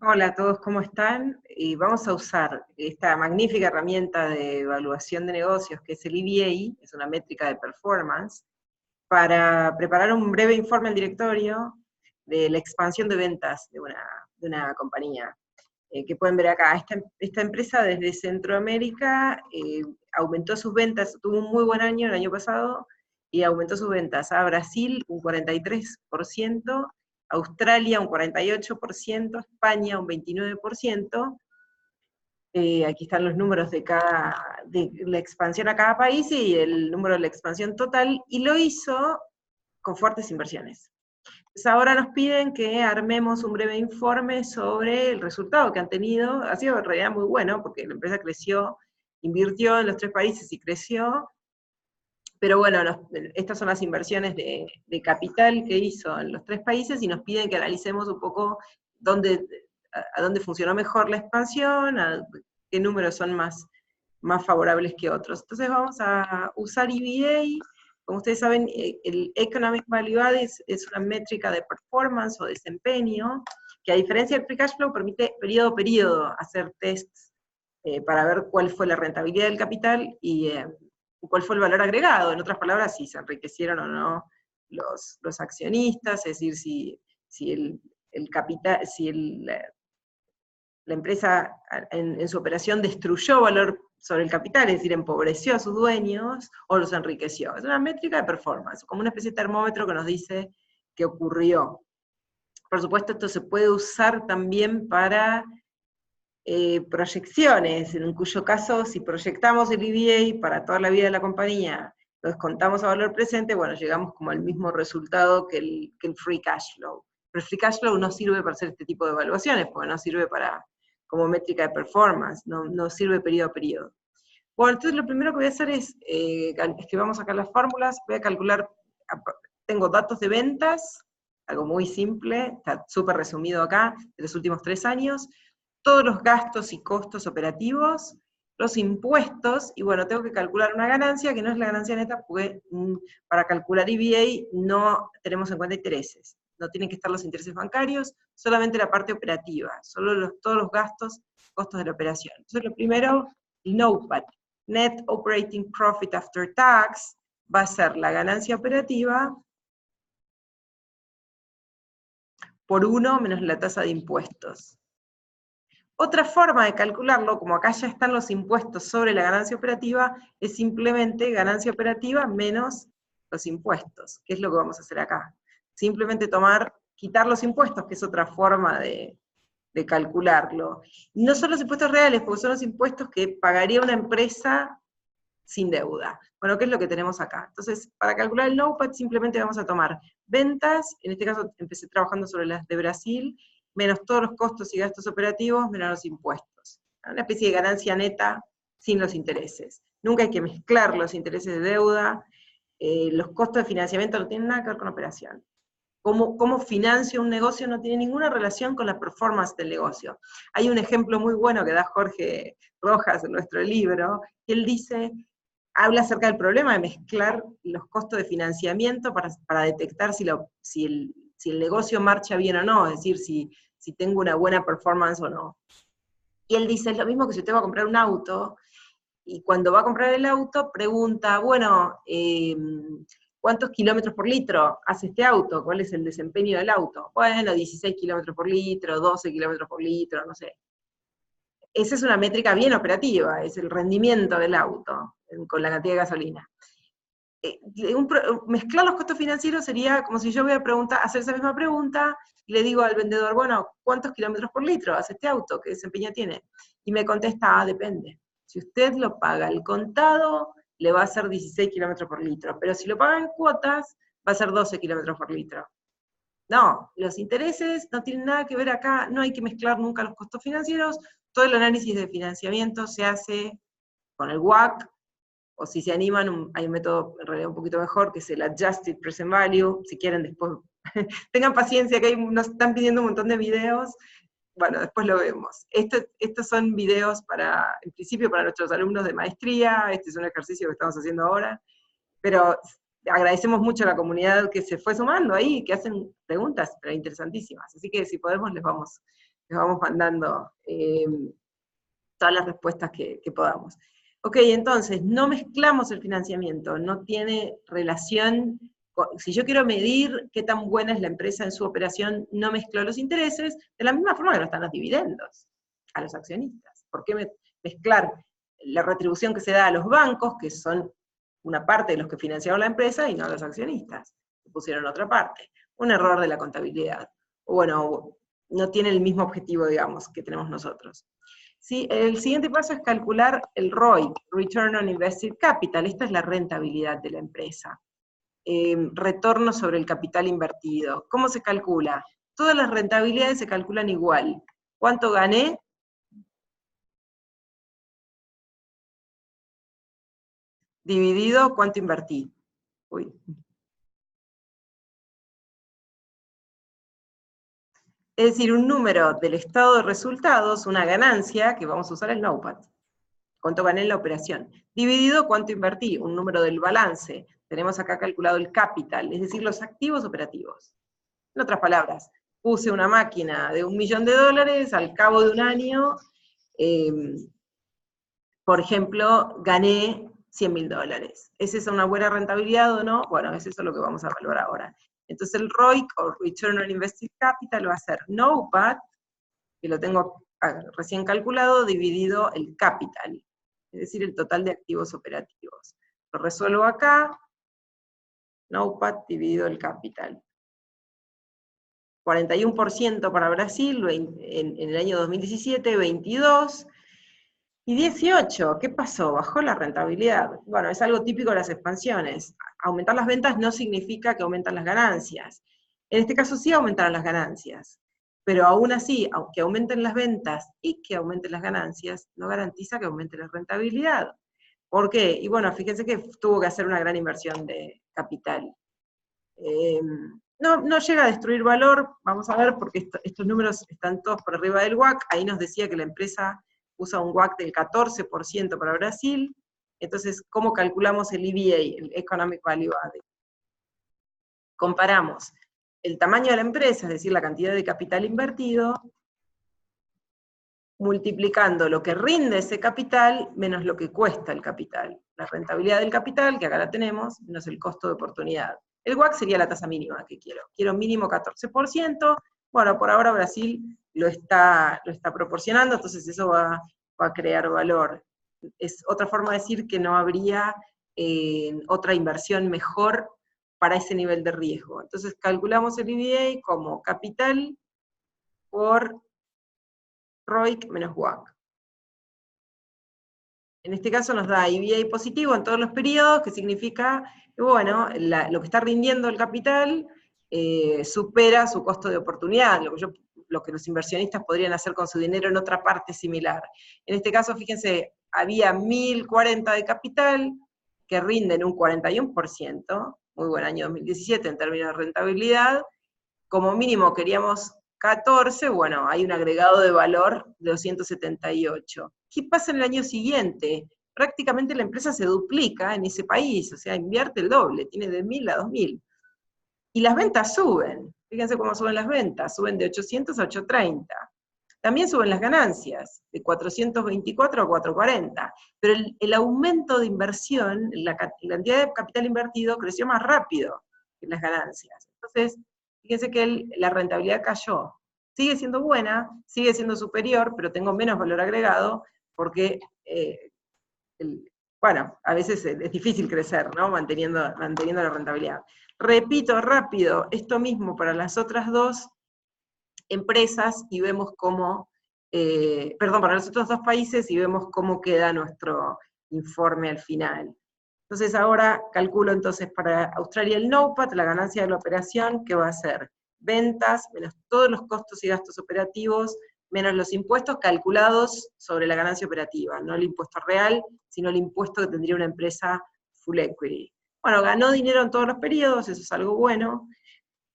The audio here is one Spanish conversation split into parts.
Hola a todos, ¿cómo están? Y vamos a usar esta magnífica herramienta de evaluación de negocios que es el EVA, es una métrica de performance, para preparar un breve informe al directorio de la expansión de ventas de una compañía. Que pueden ver acá, esta empresa desde Centroamérica aumentó sus ventas, tuvo un muy buen año el año pasado, y aumentó sus ventas a Brasil un 43%, Australia un 48%, España un 29%. Aquí están los números de la expansión a cada país y el número de la expansión total, y lo hizo con fuertes inversiones. Entonces ahora nos piden que armemos un breve informe sobre el resultado que han tenido. Ha sido en realidad muy bueno, porque la empresa creció, invirtió en los 3 países y creció, pero bueno, estas son las inversiones de capital que hizo en los 3 países, y nos piden que analicemos un poco a dónde funcionó mejor la expansión, a qué números son más favorables que otros. Entonces vamos a usar EVA. Como ustedes saben, el Economic Value Added es una métrica de performance o desempeño, que a diferencia del Free Cash Flow permite periodo a periodo hacer tests para ver cuál fue la rentabilidad del capital y cuál fue el valor agregado. En otras palabras, si se enriquecieron o no los accionistas, es decir, si el capital, la empresa en su operación destruyó valor sobre el capital, es decir, empobreció a sus dueños o los enriqueció. Es una métrica de performance, como una especie de termómetro que nos dice qué ocurrió. Por supuesto, esto se puede usar también para proyecciones, en cuyo caso, si proyectamos el EVA para toda la vida de la compañía, lo descontamos a valor presente, bueno, llegamos como al mismo resultado que el Free Cash Flow. Pero el Free Cash Flow no sirve para hacer este tipo de evaluaciones, porque no sirve como métrica de performance, no sirve periodo a periodo. Bueno, entonces lo primero que voy a hacer es, escribamos acá las fórmulas, voy a calcular, tengo datos de ventas, algo muy simple, está súper resumido acá, de los últimos 3 años, todos los gastos y costos operativos, los impuestos, y bueno, tengo que calcular una ganancia, que no es la ganancia neta, porque para calcular EVA no tenemos en cuenta intereses. No tienen que estar los intereses bancarios, solamente la parte operativa, solo todos los gastos, costos de la operación. Entonces lo primero, el NOPAT, Net Operating Profit After Tax, va a ser la ganancia operativa por 1 menos la tasa de impuestos. Otra forma de calcularlo, como acá ya están los impuestos sobre la ganancia operativa, es simplemente ganancia operativa menos los impuestos, que es lo que vamos a hacer acá. Simplemente quitar los impuestos, que es otra forma de calcularlo. No son los impuestos reales, porque son los impuestos que pagaría una empresa sin deuda. Bueno, ¿qué es lo que tenemos acá? Entonces, para calcular el NOPAT simplemente vamos a tomar ventas, en este caso empecé trabajando sobre las de Brasil, menos todos los costos y gastos operativos, menos los impuestos. Una especie de ganancia neta sin los intereses. Nunca hay que mezclar los intereses de deuda, los costos de financiamiento no tienen nada que ver con operación. Cómo financio un negocio no tiene ninguna relación con la performance del negocio. Hay un ejemplo muy bueno que da Jorge Rojas en nuestro libro, que él habla acerca del problema de mezclar los costos de financiamiento para detectar si el negocio marcha bien o no, es decir, si tengo una buena performance o no. Y él dice, es lo mismo que si usted va a comprar un auto, y cuando va a comprar el auto pregunta, bueno, ¿cuántos kilómetros por litro hace este auto? ¿Cuál es el desempeño del auto? Bueno, 16 kilómetros por litro, 12 kilómetros por litro, no sé. Esa es una métrica bien operativa, es el rendimiento del auto con la cantidad de gasolina. Mezclar los costos financieros sería como si yo voy a hacer esa misma pregunta y le digo al vendedor, bueno, ¿cuántos kilómetros por litro hace este auto? ¿Qué desempeño tiene? Y me contesta, depende. Si usted lo paga al contado, le va a ser 16 kilómetros por litro, pero si lo paga en cuotas, va a ser 12 kilómetros por litro. No, los intereses no tienen nada que ver acá, no hay que mezclar nunca los costos financieros, todo el análisis de financiamiento se hace con el WACC, o si se animan, hay un método en realidad un poquito mejor, que es el Adjusted Present Value, si quieren después, tengan paciencia que nos están pidiendo un montón de videos, bueno, después lo vemos. Estos son videos en principio para nuestros alumnos de maestría, este es un ejercicio que estamos haciendo ahora, pero agradecemos mucho a la comunidad que se fue sumando ahí, que hacen preguntas, pero interesantísimas, así que si podemos les vamos les vamos mandando todas las respuestas que podamos. Ok, entonces, no mezclamos el financiamiento, no tiene relación, si yo quiero medir qué tan buena es la empresa en su operación, no mezclo los intereses, de la misma forma que no están los dividendos a los accionistas. ¿Por qué mezclar la retribución que se da a los bancos, que son una parte de los que financiaron la empresa, y no a los accionistas, que pusieron otra parte? Un error de la contabilidad. Bueno, no tiene el mismo objetivo, digamos, que tenemos nosotros. Sí, el siguiente paso es calcular el ROIC, Return on Invested Capital. Esta es la rentabilidad de la empresa. Retorno sobre el capital invertido. ¿Cómo se calcula? Todas las rentabilidades se calculan igual. ¿Cuánto gané? Dividido cuánto invertí. Uy. Es decir, un número del estado de resultados, una ganancia, que vamos a usar el NOPAT. Cuánto gané en la operación. Dividido cuánto invertí, un número del balance. Tenemos acá calculado el capital, es decir, los activos operativos. En otras palabras, puse una máquina de $1.000.000, al cabo de un año, por ejemplo, gané $100.000. ¿Es esa una buena rentabilidad o no? Bueno, es eso lo que vamos a evaluar ahora. Entonces el ROIC, o Return on Invested Capital, va a ser NOPAT, que lo tengo recién calculado, dividido el capital, es decir, el total de activos operativos. Lo resuelvo acá, NOPAT dividido el capital. 41% para Brasil en el año 2017, 22%, y 18%, ¿qué pasó? Bajó la rentabilidad. Bueno, es algo típico de las expansiones. Aumentar las ventas no significa que aumentan las ganancias. En este caso sí aumentaron las ganancias, pero aún así, aunque aumenten las ventas y que aumenten las ganancias, no garantiza que aumente la rentabilidad. ¿Por qué? Y bueno, fíjense que tuvo que hacer una gran inversión de capital. No llega a destruir valor, vamos a ver, porque estos números están todos por arriba del WACC. Ahí nos decía que la empresa usa un WACC del 14% para Brasil. Entonces, ¿cómo calculamos el EVA, el Economic Value Added? Comparamos el tamaño de la empresa, es decir, la cantidad de capital invertido, multiplicando lo que rinde ese capital menos lo que cuesta el capital. La rentabilidad del capital, que acá la tenemos, menos el costo de oportunidad. El WACC sería la tasa mínima que quiero. Quiero mínimo 14%. Bueno, por ahora Brasil lo está proporcionando, entonces eso va a crear valor. Es otra forma de decir que no habría otra inversión mejor para ese nivel de riesgo. Entonces calculamos el EVA como capital por ROIC menos WACC. En este caso nos da EVA positivo en todos los periodos, que significa que, bueno, lo que está rindiendo el capital supera su costo de oportunidad, lo que los inversionistas podrían hacer con su dinero en otra parte similar. En este caso, fíjense, había 1.040 de capital, que rinden un 41%, muy buen año 2017 en términos de rentabilidad. Como mínimo queríamos 14, bueno, hay un agregado de valor de 278. ¿Qué pasa en el año siguiente? Prácticamente la empresa se duplica en ese país, o sea, invierte el doble, tiene de 1.000 a 2.000. Y las ventas suben, fíjense cómo suben las ventas, suben de 800 a 830. También suben las ganancias, de 424 a 440, pero el aumento de inversión, la cantidad de capital invertido creció más rápido que las ganancias. Entonces, fíjense que la rentabilidad cayó. Sigue siendo buena, sigue siendo superior, pero tengo menos valor agregado, porque, bueno, a veces es difícil crecer, ¿no? Manteniendo la rentabilidad. Repito rápido, esto mismo para las otras dos empresas, y vemos cómo, para los otros dos países, y vemos cómo queda nuestro informe al final. Entonces ahora calculo entonces para Australia el NOPAT, la ganancia de la operación, que va a ser ventas, menos todos los costos y gastos operativos, menos los impuestos calculados sobre la ganancia operativa, no el impuesto real, sino el impuesto que tendría una empresa full equity. Bueno, ganó dinero en todos los periodos, eso es algo bueno.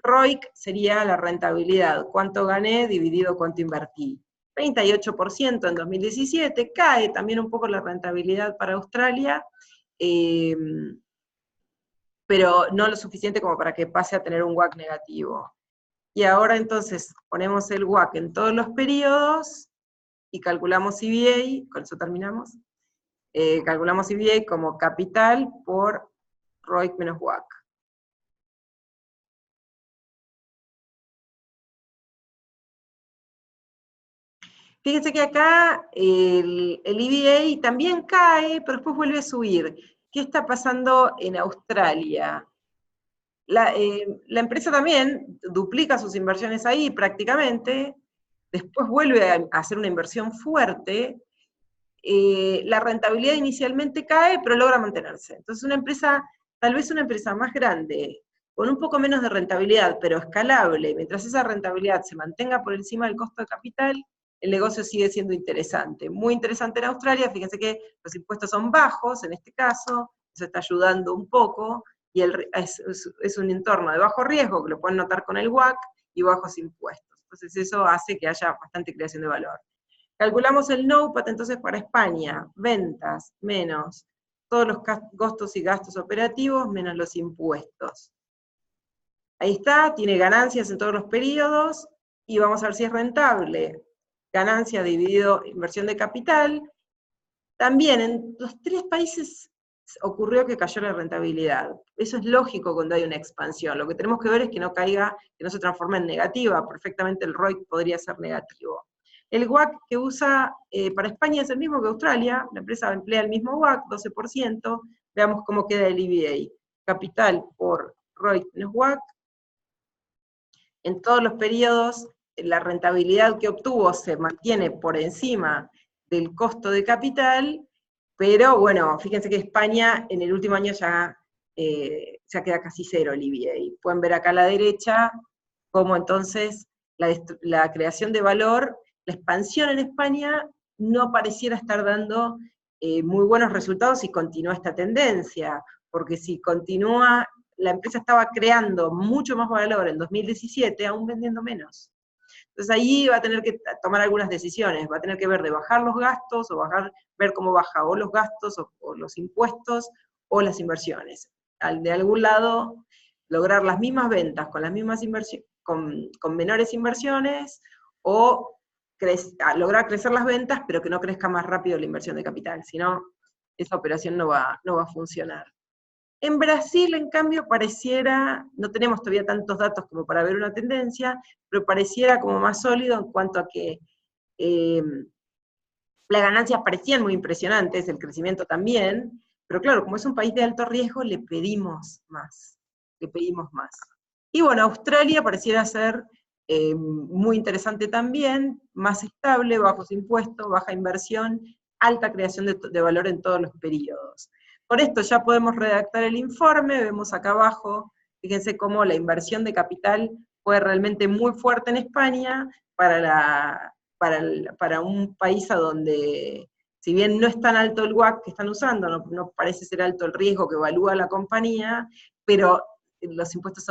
ROIC sería la rentabilidad, cuánto gané dividido cuánto invertí. 38% en 2017, cae también un poco la rentabilidad para Australia, pero no lo suficiente como para que pase a tener un WACC negativo. y ahora entonces ponemos el WACC en todos los periodos, y calculamos EVA, con eso terminamos, calculamos EVA como capital por ROIC menos WACC. Fíjense que acá el EVA también cae, pero después vuelve a subir. ¿Qué está pasando en Australia? La empresa también duplica sus inversiones ahí prácticamente, después vuelve a hacer una inversión fuerte, la rentabilidad inicialmente cae, pero logra mantenerse. Entonces una empresa, tal vez una empresa más grande, con un poco menos de rentabilidad, pero escalable, mientras esa rentabilidad se mantenga por encima del costo de capital, el negocio sigue siendo interesante. Muy interesante en Australia, fíjense que los impuestos son bajos en este caso, eso está ayudando un poco, y es un entorno de bajo riesgo, que lo pueden notar con el WACC, y bajos impuestos. Entonces eso hace que haya bastante creación de valor. Calculamos el NOPAT entonces para España, ventas menos todos los costos y gastos operativos menos los impuestos. Ahí está, tiene ganancias en todos los periodos, y vamos a ver si es rentable. Ganancia dividido inversión de capital. También en los 3 países ocurrió que cayó la rentabilidad. Eso es lógico cuando hay una expansión. Lo que tenemos que ver es que no caiga, que no se transforme en negativa. Perfectamente el ROIC podría ser negativo. El WACC que usa para España es el mismo que Australia, la empresa emplea el mismo WACC, 12%, veamos cómo queda el EVA. Capital por ROIC menos WACC, en todos los periodos la rentabilidad que obtuvo se mantiene por encima del costo de capital, pero bueno, fíjense que España en el último año ya queda casi cero el EVA. Pueden ver acá a la derecha cómo entonces la creación de valor, la expansión en España no pareciera estar dando muy buenos resultados si continúa esta tendencia, porque si continúa, la empresa estaba creando mucho más valor en 2017, aún vendiendo menos. Entonces ahí va a tener que tomar algunas decisiones, va a tener que ver de bajar los gastos, o ver cómo baja o los gastos, o los impuestos, o las inversiones. De algún lado, lograr las mismas ventas con las mismas inversiones, con menores inversiones, o lograr crecer las ventas, pero que no crezca más rápido la inversión de capital, si no, esa operación no va a funcionar. En Brasil, en cambio, pareciera, no tenemos todavía tantos datos como para ver una tendencia, pero pareciera como más sólido en cuanto a que las ganancias parecían muy impresionantes, el crecimiento también, pero claro, como es un país de alto riesgo, le pedimos más. Y bueno, Australia pareciera ser muy interesante también, más estable, bajos impuestos, baja inversión, alta creación de valor en todos los periodos. Con esto ya podemos redactar el informe, vemos acá abajo, fíjense cómo la inversión de capital fue realmente muy fuerte en España para un país a donde, si bien no es tan alto el WACC que están usando, no parece ser alto el riesgo que evalúa la compañía, pero los impuestos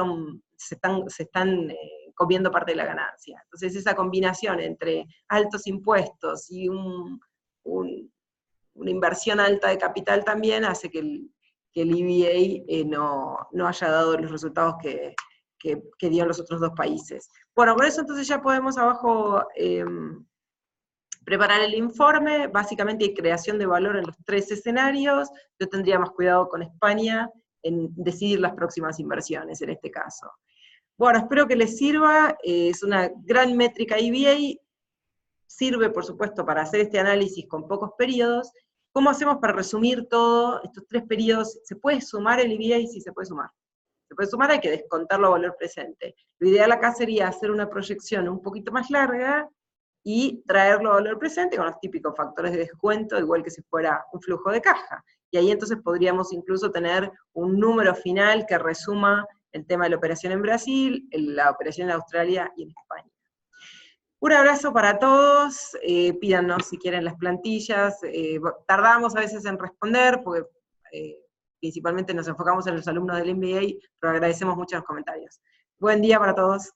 se están comiendo parte de la ganancia. Entonces esa combinación entre altos impuestos y una inversión alta de capital también hace que el EVA no haya dado los resultados que dio en los otros 2 países. Bueno, con eso entonces ya podemos abajo preparar el informe. Básicamente hay creación de valor en los 3 escenarios. Yo tendría más cuidado con España en decidir las próximas inversiones en este caso. Bueno, espero que les sirva. Es una gran métrica EVA. Sirve, por supuesto, para hacer este análisis con pocos periodos. ¿Cómo hacemos para resumir todo estos 3 periodos? ¿Se puede sumar el EVA? Sí, se puede sumar. Se puede sumar, hay que descontarlo a valor presente. Lo ideal acá sería hacer una proyección un poquito más larga y traerlo a valor presente con los típicos factores de descuento, igual que si fuera un flujo de caja. Y ahí entonces podríamos incluso tener un número final que resuma el tema de la operación en Brasil, la operación en Australia y en España. Un abrazo para todos, pídanos si quieren las plantillas, tardamos a veces en responder, porque principalmente nos enfocamos en los alumnos del MBA, pero agradecemos mucho los comentarios. Buen día para todos.